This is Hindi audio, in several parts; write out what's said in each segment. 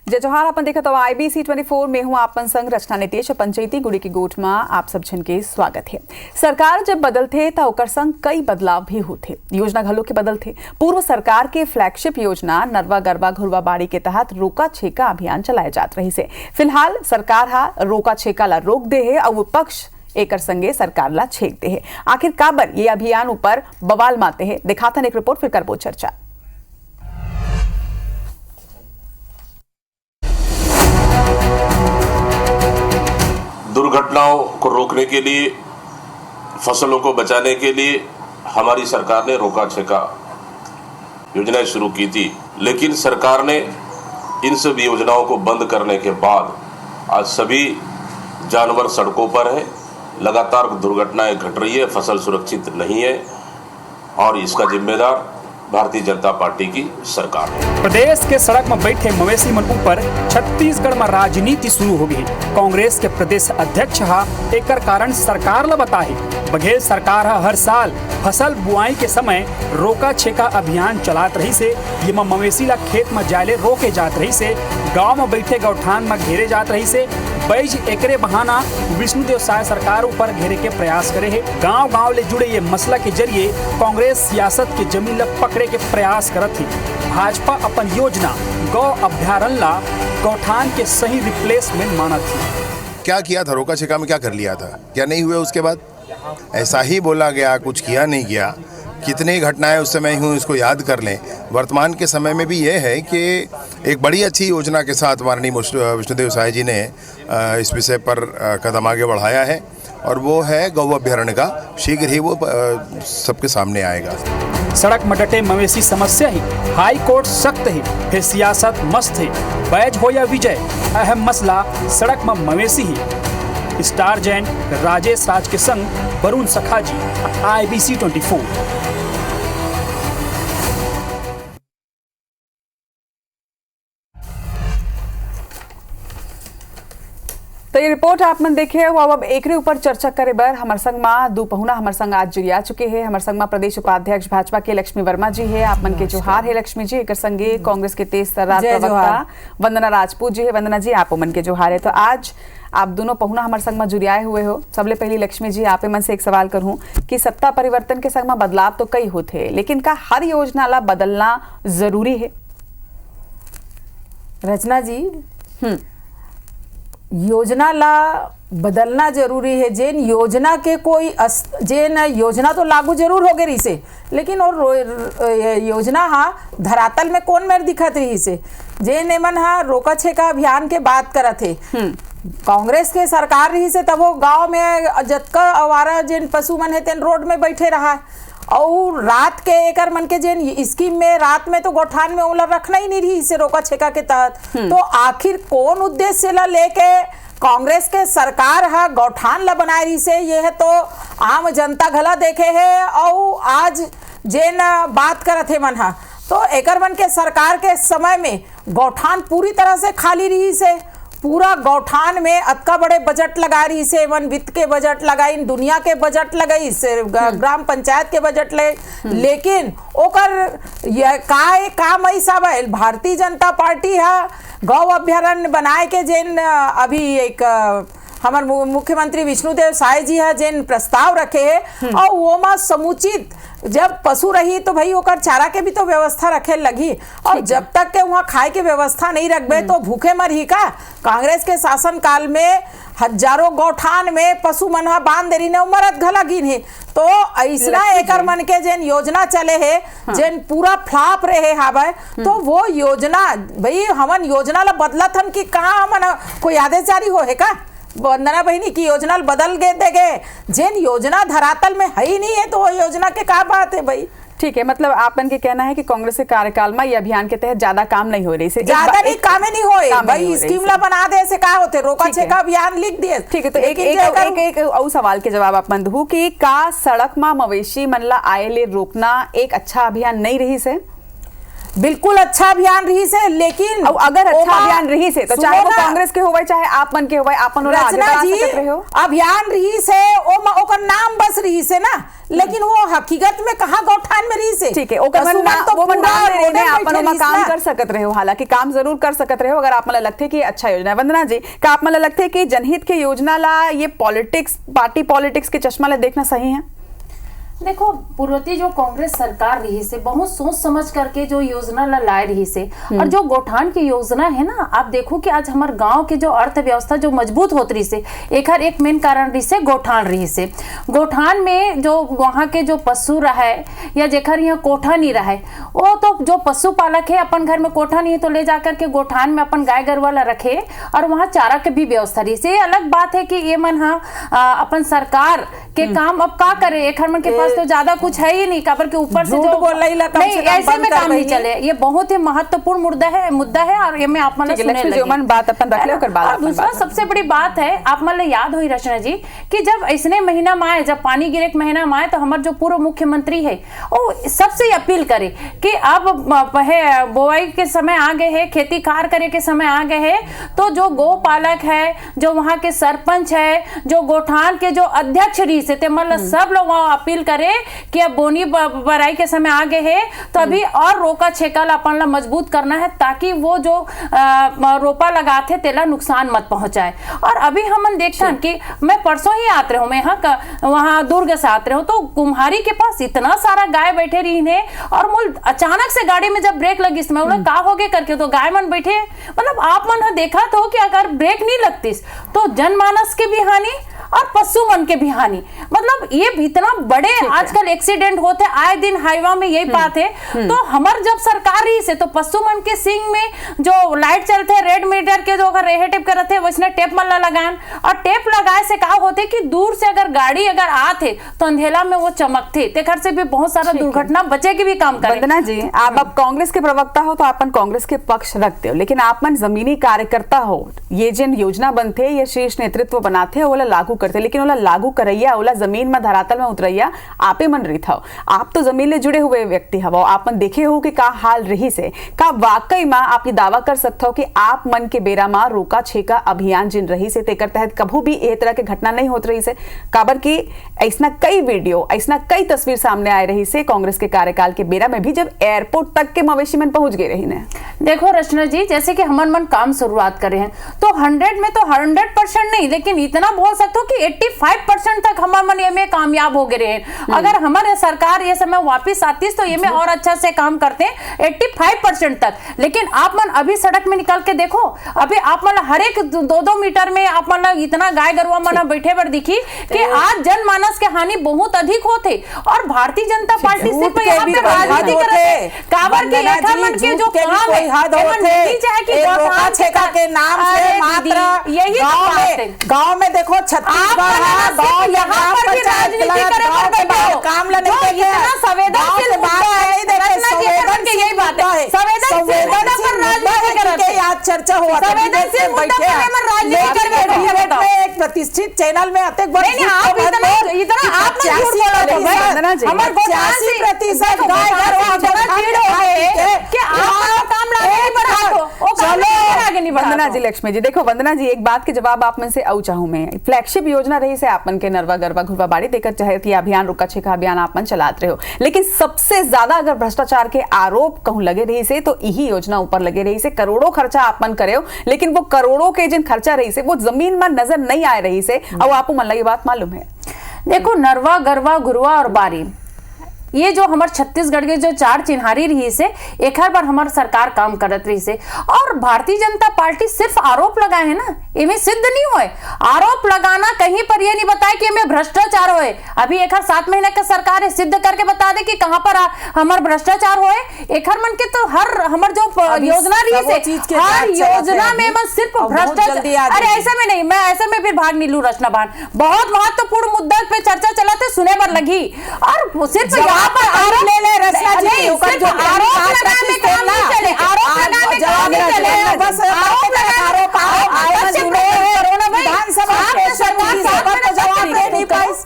जय जोहार। अपन देखा तो IBC 24 में हूँ आपन संग रचना नीतीश। पंचायती गुड़ी की गोठ में आप सब जन के स्वागत है। सरकार जब बदलते तो ओकर संग कई बदलाव भी होते, योजना घलो के बदलते। पूर्व सरकार के फ्लैगशिप योजना नरवा गरबा घुरवा बाड़ी के तहत रोका छेका अभियान चलाए जात रही से। फिलहाल सरकार हा रोका छेका ला रोक दे है और विपक्ष एकर संगे सरकार ला छेक दे है। आखिर काबर ये अभियान ऊपर बवाल माते है, दिखातन एक रिपोर्ट फिर करबो चर्चा। दुर्घटनाओं को रोकने के लिए, फसलों को बचाने के लिए हमारी सरकार ने रोका छेका योजनाएं शुरू की थी, लेकिन सरकार ने इन सब योजनाओं को बंद करने के बाद आज सभी जानवर सड़कों पर हैं, लगातार दुर्घटनाएं घट रही है, फसल सुरक्षित नहीं है और इसका जिम्मेदार भारतीय जनता पार्टी की सरकार है। प्रदेश के सड़क में बैठे मवेशी मन ऊपर छत्तीसगढ़ में राजनीति शुरू हो गई। कांग्रेस के प्रदेश अध्यक्ष हा एकर कारण सरकार ला बताए। बघेल सरकार हा हर साल फसल बुआई के समय रोका छेका अभियान चलात रही से। ये मवेशी ला खेत में जाले रोके जात रही से, गांव में बैठे गौठान में घेरे जात रही से। बैज एकरे बहाना विष्णुदेव साय सरकार ऊपर घेरे के प्रयास करे है। गांव गांव ले जुड़े ये मसला के जरिए कांग्रेस सियासत के जमीन ला पकड़े के प्रयास करत थी। भाजपा अपन योजना गौ अभ्यारण्य ला गौठान के सही रिप्लेसमेंट मानत थी। क्या किया था रोका छेका में, क्या कर लिया था, क्या नहीं हुआ उसके बाद? ऐसा ही बोला गया, कुछ किया नहीं गया। कितनी घटनाएं उस समय हुई इसको याद कर लें। वर्तमान के समय में भी ये है कि एक बड़ी अच्छी योजना के साथ माननीय विष्णुदेव साय जी ने इस विषय पर कदम आगे बढ़ाया है और वो है गौ अभ्यारण्य का। शीघ्र ही वो सबके सामने आएगा। सड़क में डटे मवेशी समस्या ही हाई कोर्ट सख्त है, फिर सियासत मस्त है। बैज हो या विजय, अहम मसला सड़क में मवेशी ही। स्टार जैन राजेश राज के संग वरुण सखाजी, IBC 24। तो ये रिपोर्ट आप मन देखे हो। अब एकरे ऊपर चर्चा करे बर हमर संग मा दू पहुना हमर संग आज जुड़िया चुके हैं। हमर संग मा प्रदेश उपाध्यक्ष भाजपा के लक्ष्मी वर्मा जी है। आप मन के जोहार है लक्ष्मी जी। एक संगे कांग्रेस के तेज तर्रार प्रवक्ता वंदना राजपूत जी है। वंदना जी आप मन के जोहार है। तो आज आप दोनों पहुना हमारे संग में जुड़ियाए हुए हो। सबले पहली लक्ष्मी जी आप मन से एक सवाल करूं कि सत्ता परिवर्तन के संग में बदलाव तो कई होते हैं, लेकिन का हर योजना ला बदलना जरूरी है? रचना जी, योजना ला बदलना जरूरी है। जेन योजना के कोई जेन योजना तो लागू जरूर हो गई से, लेकिन और योजना हा धरातल में कौन मेर दिखत रही से। जेन एमन हा रोका छेका अभियान के बात करत है। कांग्रेस के सरकार रही से तब वो गांव में जतका आवारा जेन पशु मन है तेन रोड में बैठे रहा और रात के एकर मन के जेन स्कीम में रात में तो गौठान में ओला रखना ही नहीं रही से रोका छेका के तहत। तो आखिर कौन उद्देश्य ला लेके कांग्रेस के सरकार हा गौठान ला बनाए रही से, ये है तो आम जनता घला देखे है। और आज जेन बात करत है मन हा तो एकर मन के सरकार के समय में गौठान पूरी तरह से खाली रही से। पूरा गौठान में अतका बड़े बजट लगा रही से, वन वित्त के बजट लगाई, दुनिया के बजट लगाई से, ग्राम पंचायत के बजट ले, लेकिन ओकर काम ऐसा है। भारतीय जनता पार्टी है गौ अभ्यारण्य बनाए के जेन अभी एक हमार मुख्यमंत्री विष्णुदेव साय जी है जेन प्रस्ताव रखे है और वो में समुचित जब पशु रही तो भाई ओकर चारा के भी तो व्यवस्था रखे लगी। और जब तक के वहाँ खाए के व्यवस्था नहीं रखबे तो भूखे मर ही का। कांग्रेस के शासन काल में हजारों गौठान में पशु मन बांध दे रही ने मरत घला गिन है। तो ऐसा एकर मन के जेन योजना चले है जेन पूरा फ्लॉप रहे हावे, तो वो योजना भाई हमन योजना ला बदलत हन कि कहाँ हमन कोई आदेश जारी हो है का वंदना बहनी की योजना बदल गए देगे। जेन योजना धरातल में है ही नहीं है तो वो योजना के क्या बात है भाई? ठीक है, मतलब आपन के कहना है कि कांग्रेस के कार्यकाल में ये अभियान के तहत ज्यादा काम नहीं हो रही से, ज्यादा नहीं काम नहीं होए भाई। स्कीम ला बना दे से का होते, रोका छेका अभियान लिख दिए। ठीक है, तो एक और सवाल के जवाब आप मन दू कि का सड़क में मवेशी मन ला आए ले रोकना एक अच्छा अभियान नहीं रही से? बिल्कुल अच्छा अभियान रही से, लेकिन अब अगर अच्छा अभियान रही से तो चाहे वो कांग्रेस के होवे चाहे आपन के होवे, आपन और आगे बढ़ा सकत रहे हो। अभियान रही से ओकर नाम बस रही से ना, लेकिन वो हकीकत में कहाँ गौठान में रही से। ठीक है, ओकर मन आपन काम कर सकत रहे हो, हालांकि काम जरूर कर सकत रहे हो अगर आप मन लगथे कि अच्छा योजना है। वंदना जी, का आप मन लगथे कि जनहित के योजना ला ये पॉलिटिक्स, पार्टी पॉलिटिक्स के चश्मा ले देखना सही है? देखो, पूर्वती जो कांग्रेस सरकार रही से बहुत सोच समझ करके जो योजना लाए रही से, और जो गौठान की योजना है ना, आप देखो कि आज हमारे गांव के जो अर्थव्यवस्था जो मजबूत होत रही से, एक मेन कारण रही से गौठान रही से। गौठान में जो वहाँ के जो पशु रहे या जेकर यहाँ कोठा नहीं रहे, वो तो जो पशुपालक है अपन घर में कोठा नहीं है तो ले जाकर के गौठान में अपन गाय गरवाला रखे और वहाँ चारा के भी व्यवस्था रही से। अलग बात है कि ये मन अपन सरकार के काम अब का करे, एक मन के तो ज्यादा कुछ है ही नहीं, काबर के ऊपर से जो नहीं ऐसे में काम नहीं चले। ये बहुत ही महत्वपूर्ण मुद्दा है और ये मैं आप मन सुने लगी बात अपन रख ले ओकर बाद। दूसरा सबसे बड़ी बात है, आप मन याद हुई रचना जी कि जब इसने महीना में आए, जब पानी गिरे के महीना में आए, तो हमारे जो पूर्व मुख्यमंत्री है वो सबसे अपील करे कि अब बोआई के समय आ गए है, खेती कार करे के समय आ गए है, तो जो गौ पालक है, जो वहाँ के सरपंच है, जो गौठान के जो अध्यक्ष रही से मतलब सब लोग अपील करे कि अब बोनी बराई के समय आ गए है, तो अभी और रोका छेका अपन मजबूत करना है ताकि वो जो रोपा लगाते तेला नुकसान मत पहुंचाए। और अभी हम देखते हैं कि मैं परसों ही आते रहो, मैं वहाँ दुर्ग से आते रहो, तो कुम्हारी के पास इतना सारा गाय बैठे रही है और मूल अचानक से गाड़ी में जब ब्रेक लगी इसमें का हो गए करके तो गाय मन बैठे, मतलब आप मन देखा तो कि अगर ब्रेक नहीं लगती तो जनमानस के भी हानि और पशु मन के भी हानि। मतलब ये इतना बड़े आजकल एक्सीडेंट होते आए दिन हाईवा में, यही बात है। तो हमार जब सरकार रही से तो पशु मन के सिंग में जो लाइट चलते हैं रेड मीटर के, जो अगर रेहे टेप करते हैं वैसने टेप मल्ला लगान, और टेप लगाए से क्या होते कि दूर से अगर गाड़ी अगर आते तो अंधेला में वो चमकते, तेखर से भी बहुत सारा दुर्घटना बचे के भी काम करे। वंदना जी, आप अब कांग्रेस के प्रवक्ता हो तो आपन कांग्रेस के पक्ष रखते हो, लेकिन आप मन जमीनी कार्यकर्ता हो, ये जिन योजना बनते ये शीर्ष नेतृत्व बनाते ओला लागू करते, लेकिन ओला लागू करैया, ओला जमीन में धरातल में उतरैया आपे मन रही था। आप तो जमीन ले जुड़े हुए व्यक्ति हवो, आप मन देखे हो कि का हाल रही से, का वाकई में आप ये दावा कर सकते हो कि आप मन के बेरा में रोका छेका अभियान जिन रही से तेकर तहत कभी भी ए तरह के घटना नहीं होत रही से? काबर की ऐसा कई वीडियो, ऐसा कई तस्वीर सामने आए रही से कांग्रेस के कार्यकाल के बेरा में भी, जब एयरपोर्ट तक के मवेशी मन पहुंच गए रही ने। देखो रचना जी, जैसे कि हमन मन काम शुरुआत करे हैं तो 100 में तो 100% नहीं, लेकिन इतना बोल सकते हो कि 85% तक हमारे मन ये में कामयाब हो गए हैं। अगर हमारे सरकार ये समय वापस आती तो ये में और अच्छा से काम करते हैं 85% तक। लेकिन आप मन अभी सड़क में निकल के देखो, अभी आप मन हर एक 2-2 मीटर में आप मन इतना गाय गरुआ मन बैठे बर दिखी कि आज जनमानस के हानि बहुत अधिक होते। और भारतीय जनता पार्टी सिर्फ यहाँ पे राजनीति करते, काबर के मन के जो काम है चाहे कि रोका छेका के नाम से मात्र यही गांव में देखो छत्तीसगढ़ है, गांव यहाँ पर भी राजनीति करे पर काम लेने के लिए संवेदनशील बात है, संवेदन की यही बात है, संवेदनशील पर राजनीति करके आज चर्चा हुआ था, संवेदनशील मुद्दे पर राजनीति करके एक प्रतिष्ठित चैनल में आते नहीं आप इतना आप 85% हमारे 85% गाय कि आप काम लाने पर वंदना जी, लक्ष्मी जी, देखो वंदना जी, एक बात के जवाब आप में से आऊ चाहूं मैं। फ्लैगशिप योजना रही से आपन के नरवा गरवा घुरवा बाड़ी देकर चाहे अभियान रोका छेका अभियान आपन चलाते रहे हो, लेकिन सबसे ज्यादा अगर भ्रष्टाचार के आरोप कहूं लगे रही से तो यही योजना ऊपर लगे रही से। करोड़ों खर्चा आपन करे हो, लेकिन वो करोड़ों के जिन खर्चा रही से वो जमीन में नजर नहीं आ रही से। अब आपको मन लगी बात मालूम है? देखो, नरवा गरवा घुरवा और बारी, ये जो हमारे छत्तीसगढ़ के जो 4 चिन्हारी रही से एक हर बार हमारी सरकार काम करत रही से। और भारतीय जनता पार्टी सिर्फ आरोप लगाए है ना, इनमें सिद्ध नहीं हुए। आरोप लगाना कहीं पर ये नहीं बताए कि इनमें भ्रष्टाचार होए। अभी एक हर 7 महीने का सरकार है, सिद्ध करके बता दे कि कहाँ पर हमारे भ्रष्टाचार होए। एक हर मन के तो हर हमार जो योजना रही से हर योजना में बस सिर्फ भ्रष्टाचार। अरे ऐसे में नहीं, मैं ऐसे में फिर भाग नहीं लू रचना बहन, बहुत महत्वपूर्ण मुद्दा पे चर्चा चलाते सुने पर लगी। और सिर्फ आरोप ले ले रचना जी, आरोप लगाने में काम नहीं चले, आरोप लगाने में काम नहीं चले, बस आरोप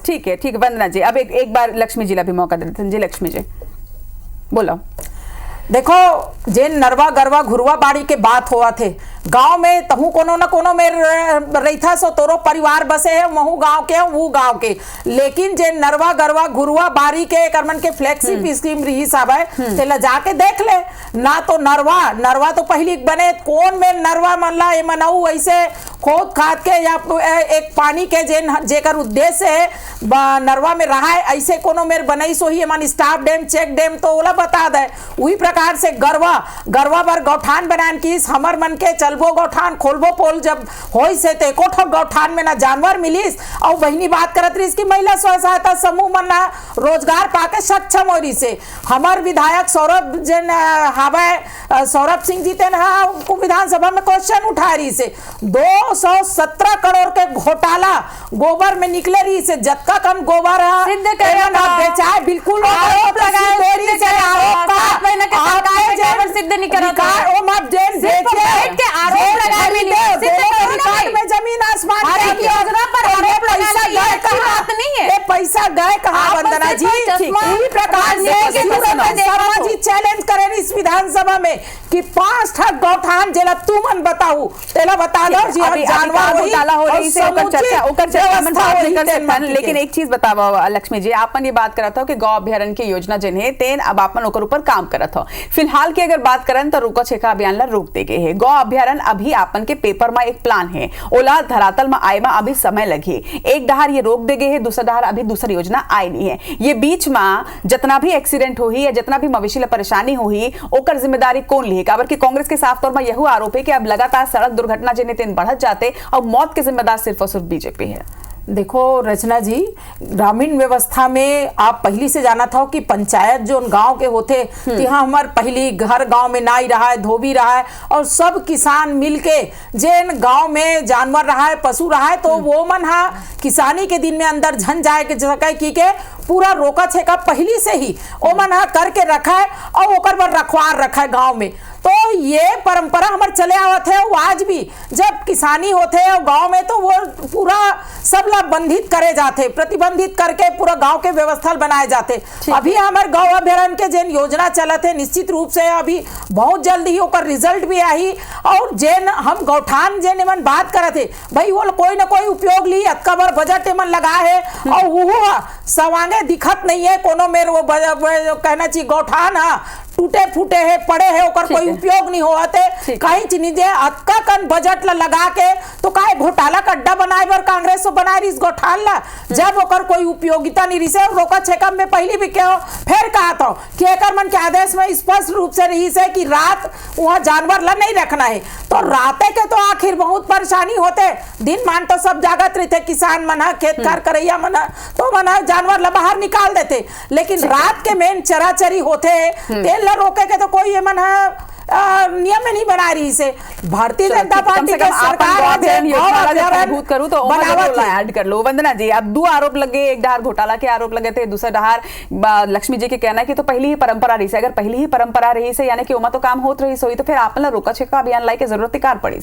ठीक है वंदना जी, अब एक बार लक्ष्मी जी ला भी मौका देते हैं। जी लक्ष्मी जी बोलो। देखो जे नरवा गरवा घुरवा बाड़ी के बात हुआ थे गांव में तहु कोनो न कोनो में रहीथा सो तोरो परिवार बसे है महू गांव के वो गांव के, लेकिन जे नरवा गरवा घुरवा बाड़ी के करमन के फ्लेक्सी स्कीम रही सब है तेला जाके देख ले ना। तो नरवा तो पहली बने कौन में नरवा मनला ये मनाऊ ऐसे खोद खाद के या एक पानी के जेकर उद्देश्य है नरवा में रहा है ऐसे कोनो मेर बनई सो ही मन स्टाफ डैम चेक डैम तो ओला बता दे। वही प्रकार से गरवा बर गौठान बनान की हमर मन के चलबो गौठान खोलबो पोल जब होई से ते कोठो गौठान में ना जानवर मिलिस और बहिनी बात करत रही कि महिला स्व सहायता समूह मन ना रोजगार पाके सक्षम हो रही से। हमर विधायक सौरभ सिंह जी तेन को विधानसभा में क्वेश्चन उठा रही से 217 करोड़ के घोटाला गोबर में निकले रही से जत्का कम गोबर बेचाए बिल्कुल आरोप लगाए सिद्ध नहीं करा में जमीन आसमान की योजना पर आरोप पैसा गए कहाँ वंदना जी। पूरी प्रकार से शर्मा जी चैलेंज करें इस विधानसभा में कि 5 गौठान जेला तू मन बताऊ तेला बता दो जी जानवर घोटाला हो रही से ओकर चर्चा। लेकिन एक चीज बतावा लक्ष्मी जी, आपन ये बात करत हो कि गौ अभ्यारण्य की योजना जिन्हे तेन अब आपन ओकर ऊपर काम करत हो। फिलहाल की अगर बात करन तो रोका छेका अभियान ला रोक दे गए है। गौ अभ्यारण्य अभी आपन के पेपर में एक प्लान है, ओला धरातल में आए में अभी समय लगे। एक डहार ये रोक दे गए है, दूसरा डहार अभी दूसरी योजना आई नहीं है। ये बीच में जितना भी एक्सीडेंट होही या जितना भी मवेशी ला परेशानी होही ओकर जिम्मेदारी कौन ली? काबर की कांग्रेस के साफ तौर पर यह आरोप है कि अब लगातार सड़क दुर्घटना जिन्हें तेन बढ़त जाते और मौत के जिम्मेदार सिर्फ और सिर्फ बीजेपी है। देखो रचना जी, ग्रामीण व्यवस्था में आप पहली से जाना था कि पंचायत जो गांव के होते यहाँ हमारे पहली घर गांव में ना ही रहा है, धोबी रहा है और सब किसान मिलके जेन गांव में जानवर रहा है, पशु रहा है तो वो मन हा किसानी के दिन में अंदर झन जाए के सके की के पूरा रोका छेका पहली से ही ओ मन हा करके रखा है और ओकर पर रखवार रखा है गाँव में। तो ये परंपरा हमारे चले आवत है। वो आज भी जब किसानी होते है गांव में तो वो पूरा सब ला बंधित करे जाते, प्रतिबंधित करके पूरा गांव के व्यवस्था बनाए जाते। अभी हमारे गौ अभ्यारण्य के जेन योजना चलत है निश्चित रूप से अभी बहुत जल्द ही ओकर रिजल्ट भी आई और जेन हम गौठान जेन मन बात करत है भाई वो कोई ना कोई उपयोग ली अतका बार बजट मन लगा है और वो सवांगे दिखत नहीं है कोनो मेरे वो कहना चाहिए गौठान टूटे फूटे है पड़े है ओकर कोई उपयोग नहीं होते कहीं चीज अतका कन बजट ला लगा के तो काहे घोटाला का अड्डा बनाए बर कांग्रेस बना रही इस गौठान ला जब ओकर कोई उपयोगिता नहीं रही। और रोका छेका में पहले भी क्यों फिर कहा था कि एकर मन के आदेश में स्पष्ट रूप से रही से कि रात वहाँ जानवर ला नहीं रखना है। तो राते के तो आखिर बहुत परेशानी होते, दिन मान तो सब जागत रहते किसान मना खेत कार करैया मना तो मना जानवर ला बाहर निकाल देते, लेकिन रात के मेन चराचरी होते तेल ला रोके के तो कोई मन नियम नहीं बना रही से। भारतीय जनता पार्टी के सरकार करूँ तो ऐड कर लो। वंदना जी, अब 2 आरोप लगे, एक डहार घोटाला के आरोप लगे थे, दूसरा डहार लक्ष्मी जी के कहना है कि तो पहली ही परंपरा रही से। अगर पहली ही परंपरा रही से यानी कि उमा तो काम होत रही सोई तो फिर आपने रोका छेका अभियान लाई के जरूरत कार पड़ी?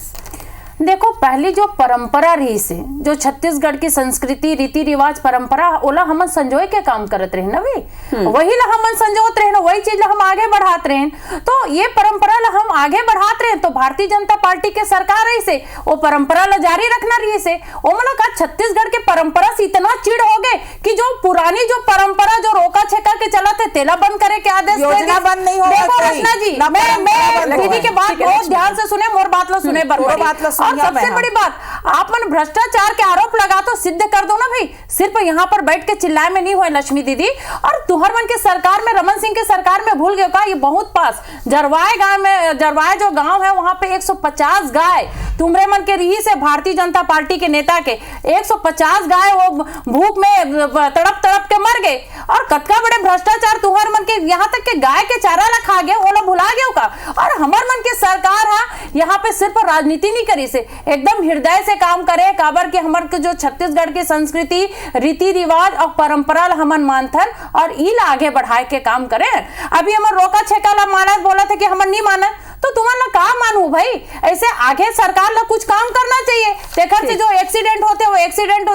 देखो पहली जो परंपरा रही से जो छत्तीसगढ़ की संस्कृति रीति रिवाज परंपरा ओला हमन संजोए के काम करत रहे ना वही ला हमन संजोत रहे ना वही चीज ला हम आगे बढ़ात रहे। तो ये परंपरा ला हम आगे बढ़ात रहे तो भारतीय जनता पार्टी के सरकार रही से वो परंपरा ला जारी रखना रही से। ओ मन का छत्तीसगढ़ के परंपरा से इतना चिड़ हो गए कि जो पुरानी जो परंपरा जो रोका छेका के चला थे तेला बंद करे के आदेश योजना बंद नहीं हो। देखो रचना जी, मैं दीदी के बात बहुत ध्यान से सुने, मोर बात ला सुने बराबर। और सबसे बड़ी बात आप मन भ्रष्टाचार के आरोप लगा तो सिद्ध कर दो ना भाई, सिर्फ यहाँ पर बैठ के चिल्लाए में नहीं हुए लक्ष्मी दीदी। और तुहर मन के सरकार में रमन सिंह के सरकार में भूल गए का ये बहुत पास जरवाए गांव में जरवाए जो गांव है वहां पे 150 गाय तुमरे मन के रही से भारतीय जनता पार्टी के नेता के 150 गाय वो भूख में तड़प तड़प के मर गए। और कतका बड़े भ्रष्टाचार तुहर मन के यहाँ तक के गाय के चारा ला खा गए वो भुला गए का। और हमार मन के सरकार है यहाँ पे सिर्फ राजनीति नहीं करी से एकदम हृदय से काम करे काबर के हमर के जो छत्तीसगढ़ की संस्कृति रीति रिवाज और परंपरा हमन मानथन और ई ला आगे बढ़ाए के काम करे। अभी हमर रोका छेका ला मानत बोला थे कि हमन नहीं माना तो तुम्हारा का मानू भाई, ऐसे आगे सरकार ला कुछ काम करना चाहिए। देखा से जो एक्सीडेंट होते वो एक्सीडेंट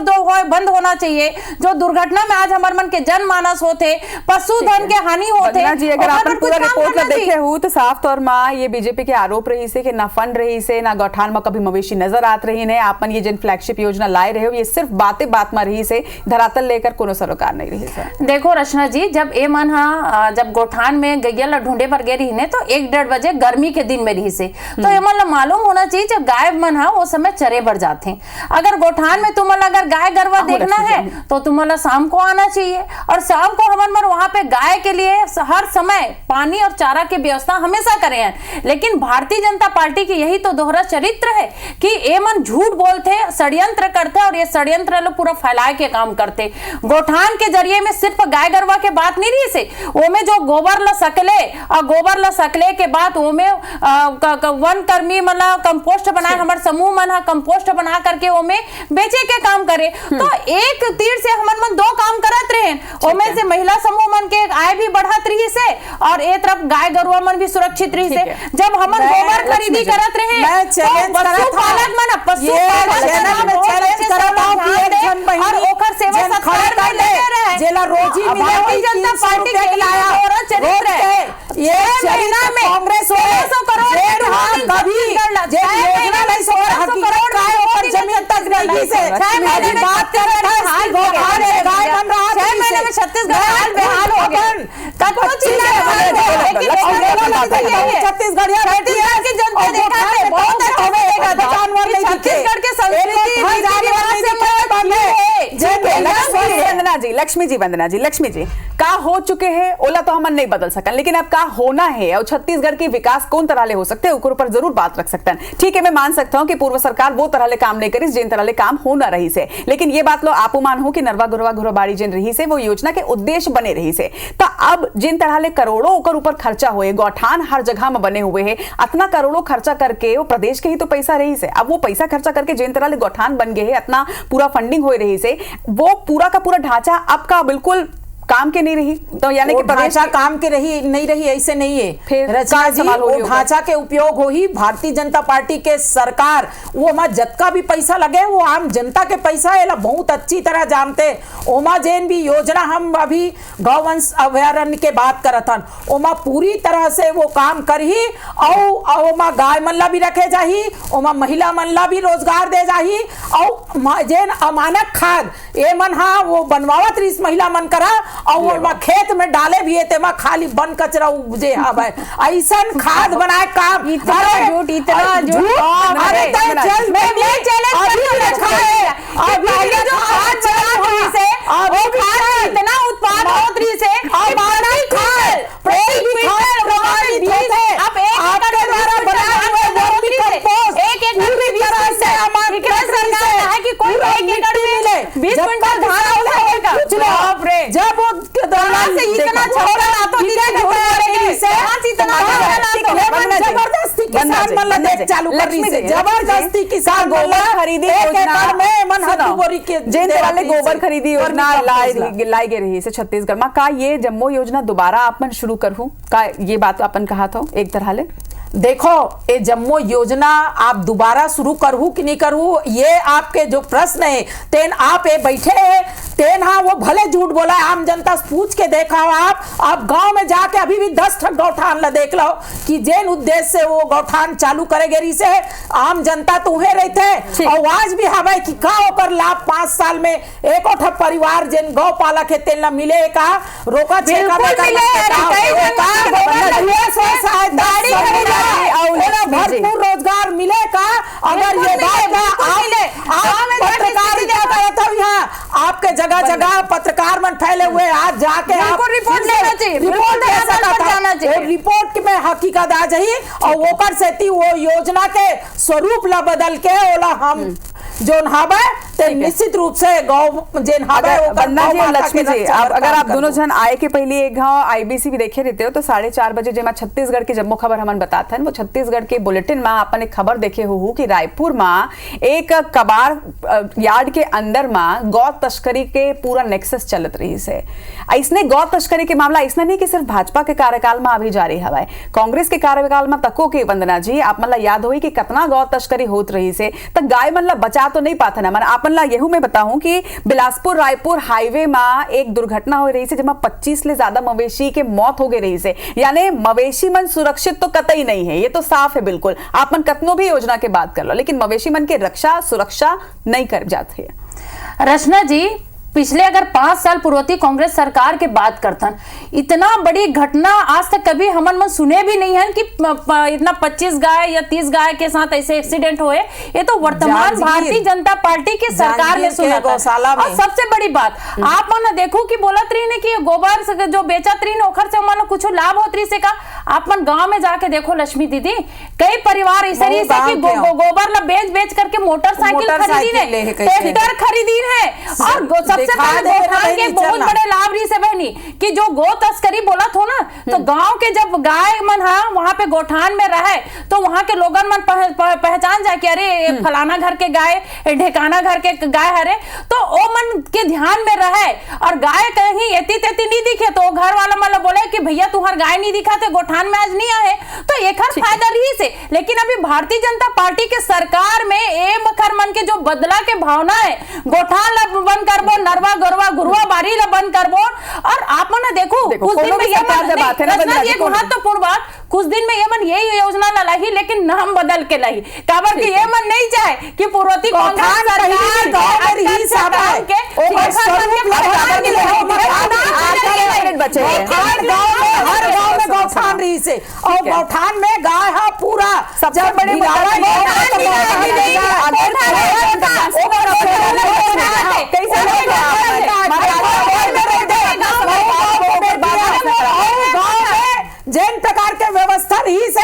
बंद होना चाहिए, जो दुर्घटना में आज हमारे मन के जनमानस होते, पशुधन के हानि होते जी। अगर आप पूरा रिपोर्ट देखे हो तो साफ तौर में ये बीजेपी के आरोप रही से कि ना फंड रही से ना गौठान में कभी मवेशी नजर आत रही ने, आपन ये जिन फ्लैगशिप योजना लाए रहे हो ये सिर्फ बातें बात में रही से, धरातल लेकर कोनो सरोकार नहीं रही से। देखो रचना जी, जब ए मन जब गौठान में गैया ढूंढे पर गए रही ने तो 1-1.5 बजे गर्मी के दिन में रही से, तो ये मन मालूम होना चाहिए जब गाय मन वो समय चरे भर जाते हैं। अगर गौठान में तुम अगर गाय गरवा देखना है तो तुम्हारा शाम को आना चाहिए, और शाम को हम वहां पे गाय के लिए हर समय पानी और चारा की व्यवस्था हमेशा करे हैं। लेकिन भारतीय जनता पार्टी की यही तो दोहरा चरित्र है कि ये मन झूठ बोलते, षड्यंत्र करते और ये षड्यंत्र लोग पूरा फैलाए के काम करते। गौठान के जरिए में सिर्फ गाय गरवा के बात नहीं रही से, वो में जो गोबर ला सकले और गोबर ला सकले के बाद वो में वन कर्मी मतलब कंपोस्ट बनाए, हमारे समूह मन कंपोस्ट बना करके वो में बेचे के काम करे। तो एक तीर से हमन मन 2 काम करत रहे, ओमे से महिला समूह मन के आय भी बढ़त रही से और एक तरफ गाय गरुआ मन भी सुरक्षित रही से। जब हमन गोबर खरीदी करत रहे पशुपालक मन और ओकर सेवा सत्कार में लगे रहे, जेला रोजी भारतीय जनता पार्टी के लाया चरित्र है। ये महीना में कांग्रेस 1600 करोड़ कभी योजना नहीं सो हकीकत का है ऊपर जमीन तक नहीं से 6 महीने में बात कर रहे हैं, हाल गाय बन रहा 6 महीने में छत्तीसगढ़ हाल बेहाल हो गया। कतो चिल्ला छत्तीसगढ़ की जनता देखा है बहुत जानवर नहीं दिखे, छत्तीसगढ़ के संस्कृति लक्ष्मी जी लक्ष्मी जी का हो चुके हैं ओला तो हम नहीं बदल सकन, लेकिन अब का होना है और छत्तीसगढ़ की विकास कौन तरह ले हो सकते हैं ऊपर जरूर बात रख सकते हैं। ठीक है, मैं मान सकता हूं कि पूर्व सरकार वो तरह ले काम नहीं करी जिन तरह ले काम होना रही से, लेकिन ये बात लो आप मान हो कि नरवा गुरवा घुरबाड़ी जिन रही से वो योजना के उद्देश्य बने रही से, तो अब जिन तरह ले करोड़ों ऊपर खर्चा हुए, गौठान हर जगह में बने हुए हैं, इतना करोड़ों खर्चा करके वो प्रदेश के ही तो पैसा रही से, अब वो पैसा खर्चा करके जिन तरह ले गौठान बन गए है, इतना पूरा फंडिंग हो रही से, वो पूरा का पूरा ढांचा अब का बिल्कुल काम के नहीं रही, तो यानी कि ढांचा काम के रही नहीं रही ऐसे नहीं है। फिर रचना जी वो ढांचा के उपयोग हो ही भारतीय जनता पार्टी के सरकार वो हमारा जतका भी पैसा लगे वो आम जनता के पैसा है बहुत अच्छी तरह जानते। ओमा जैन भी योजना हम अभी गौवंश अभयारण्य के बात करत हन, ओमा पूरी तरह से वो काम करही और ओमा गाय मल्ला भी रखे जाही, ओमा महिला मल्ला भी रोजगार दे जाही और जैन अमानक खाद ये मन हाँ वो बनवावत रही महिला मन करा और खेत में डाले भी है मा खाली बन कचरा उपजे हवे ऐसा खाद बनाए काम। इतना झूठ अरे जल में अभी जो खाद चला रही से वो खाद इतना उत्पाद होत रही से अब एक द्वारा बनाए हुए सरकार है कि कोई 1 एकड़ में 20 क्विंटल धान होगा। जब वो से इतना छोड़ा ना तो जबरदस्ती किसान मन देख चालू कर रही है, जबरदस्ती किसान गोबर खरीदी योजना में मन हदुबोरी के जिन वाले गोबर खरीदी योजना लाई गई रही से छत्तीसगढ़ में, का ये जम्मो योजना दोबारा आपन शुरू करहूं का ये बात अपन कहा था एक तरह ले। देखो ये जम्मो योजना आप दोबारा शुरू करूँ कि नहीं करूँ ये आपके जो प्रश्न है तेन आप ये बैठे हैं तेन हाँ वो भले झूठ बोला आम जनता से पूछ के देखा आप गांव में जाके अभी भी 10 ठक गौठान ला देख लो कि जैन उद्देश्य से वो गौठान चालू करेगे रही से आम जनता तो उहे रहते और आज भी हवे कि का ओकर लाभ 5 साल में एक परिवार जैन गौ पालक है तेन ला मिले का रोका छेका भरपूर रोजगार मिलेगा अगर ये बात यहाँ आपके जगह जगह पत्रकार मन फैले हुए आज जाके रिपोर्ट लेना चाहिए रिपोर्ट में हकीकत आ जाही और वो कर सेती वो योजना के स्वरूप ला बदल के ओला हम जोन हावे ते निश्चित रूप से गौ जेन हावे वंदना जी, लक्ष्मी जी, अब अगर आप दोनों जन आए के पहले एक घाव आईबीसी भी देखे रहते हो तो 4:30 बजे जेमा छत्तीसगढ़ की जम्मो खबर हमन बताथन वो छत्तीसगढ़ के बुलेटिन में अपन एक खबर देखे हो कि रायपुर में एक कबाड़ यार्ड के अंदर में गौ तस्करी के पूरा नेक्सस चलत रही से। इसने गौ तस्करी के मामला इसने नहीं कि सिर्फ भाजपा के कार्यकाल में अभी जारी हवाए, कांग्रेस के कार्यकाल में तको के वंदना जी आप मतलब याद होई कि कितना गौ तस्करी होत रही से तक गाय मतलब बचा तो नहीं पाता ना। मन आपन ला यहू में बताऊं कि बिलासपुर रायपुर हाईवे में एक दुर्घटना हो रही से जिसमें 25 ले ज्यादा मवेशी के मौत हो गई रही से, यानी मवेशी मन सुरक्षित तो कतई नहीं है, ये तो साफ है बिल्कुल। आप मन कतनो भी योजना के बात कर लो लेकिन मवेशी मन के रक्षा सुरक्षा नहीं कर जाती है। रचना जी, पिछले अगर 5 साल पूर्वती कांग्रेस सरकार के बात करतन, इतना बड़ी घटना आज तक कभी हमन मन सुने भी नहीं है कि इतना 25 गाय या 30 गाय के साथ ऐसे एक्सीडेंट हुए। ये तो वर्तमान भारतीय जनता पार्टी की सरकार में सुना था। और सबसे बड़ी बात आप मन देखो कि बोलत रही ने कि गोबर से जो बेचत रही ओखर से मन कुछ लाभ होत रही से का। आप मन गांव में जाके देखो लक्ष्मी दीदी, कई परिवार ऐसे रही से कि गोबर ला बेच करके मोटरसाइकिल खरीदी ने, ट्रैक्टर खरीदी है। और सबसे पहले गोठान के बहुत बड़े लाभ रही से बहनी कि जो गो तस्करी बोला थो ना, तो गांव के जब गाय मन वहां पे गोठान में रहे तो वहां के लोगन मन पहचान जाए कि अरे फलाना घर के गाय ढेकाना घर के गाय हरे, तो ओ मन के ध्यान में रहे और गाय कहीं एती तेती नहीं दिखे तो घर वाला मतलब बोले कि भैया तुम्हार गाय नहीं दिखा थे गोठान में आज नहीं आए, तो एक फायदा रही से। लेकिन अभी भारतीय जनता पार्टी के सरकार में ए मखर मन के जो बदला के भावना है, गोठान ला बंद करबो, नरवा गरवा गुरुआ बारी ला बंद करबो। और आप मन देखो कुछ दिन में ये महत्वपूर्ण बात, कुछ दिन में ये मन यही योजना ला लाई लेकिन नाम बदल के लाई, काबर कि ये मन नहीं चाहे कि पूर्वती कांग्रेस सरकार गांव में रही सभा के बचे हर गांव में गौठान रही से और गौठान में गाय है पूरा सबसे बड़ी जैन प्रकार के व्यवस्था रही से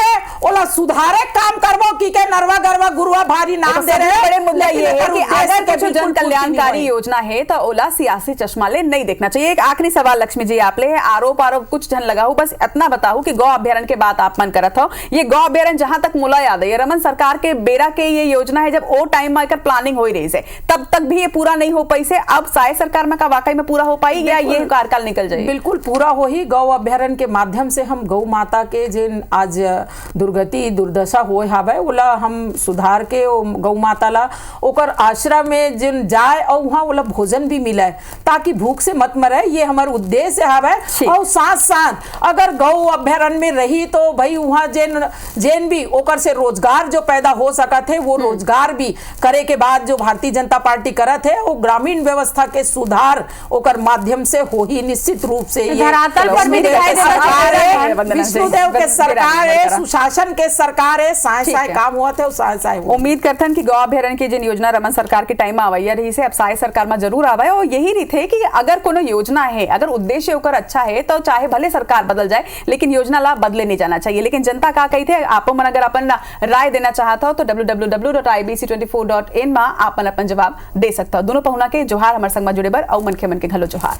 ओला सुधारे काम करबो की के नरवा गरवा गुरुआ भारी नाम दे रहे। बड़े मुद्दा ये है कि अगर कुछ जन कल्याणकारी योजना है तो ओला सियासी चश्मा ले नहीं देखना चाहिए। एक आखिरी सवाल लक्ष्मी जी आप ले, आरोप कुछ जन लगाओ, बस इतना बताओ कि गौ अभ्यारण्य के बात आप मन करत हो, ये गौ अभ्यारण्य जहां तक मुला याद है रमन सरकार के बेरा के ये योजना है जब ओ टाइम में प्लानिंग हो रही है तब तक भी ये पूरा नहीं हो पाई से, अब साय सरकार में का वाकई में पूरा हो पाई या ये कार्यकाल निकल जाए? बिल्कुल पूरा हो ही। गौ अभ्यारण्य के माध्यम से हम गौ माता के जिन आज दुर्गति दुर्दशा होए हावे ओला हम सुधार के गौ माता ला ओकर आश्रम में जिन जाए और वहाँ ओला भोजन भी मिले ताकि भूख से मत मरे, ये हमार उद्देश्य हावे। और साथ साथ अगर गौ अभ्यारण्य में रही तो भाई वहाँ जेन भी ओकर से रोजगार जो पैदा हो सकत है वो रोजगार भी करे के बाद जो भारतीय जनता पार्टी करत है वो ग्रामीण व्यवस्था के सुधार ओकर माध्यम से हो ही निश्चित रूप से। धरातल पर भी दिखाई दे रहा है विष्णुदेव के सरकार है, सुशासन के सरकार है, साय काम हुआ थे साय। उम्मीद करथन कि गौ अभ्यारण्य की जिन योजना रमन सरकार के टाइम में आवैया रही से अब साय सरकार में जरूर आवे और यही रही थे कि अगर कोनो योजना है अगर उद्देश्य होकर अच्छा है तो चाहे भले सरकार बदल जाए लेकिन योजना ला बदले नहीं जाना चाहिए। लेकिन जनता का कही थे आप मन अगर अपन राय देना चाहता हो तो www.ibc24.in में आपन अपन जवाब दे सकता हो। दोनों पहुना के जोहार हमारे संग में जुड़े बर और मन के घलो जोहार।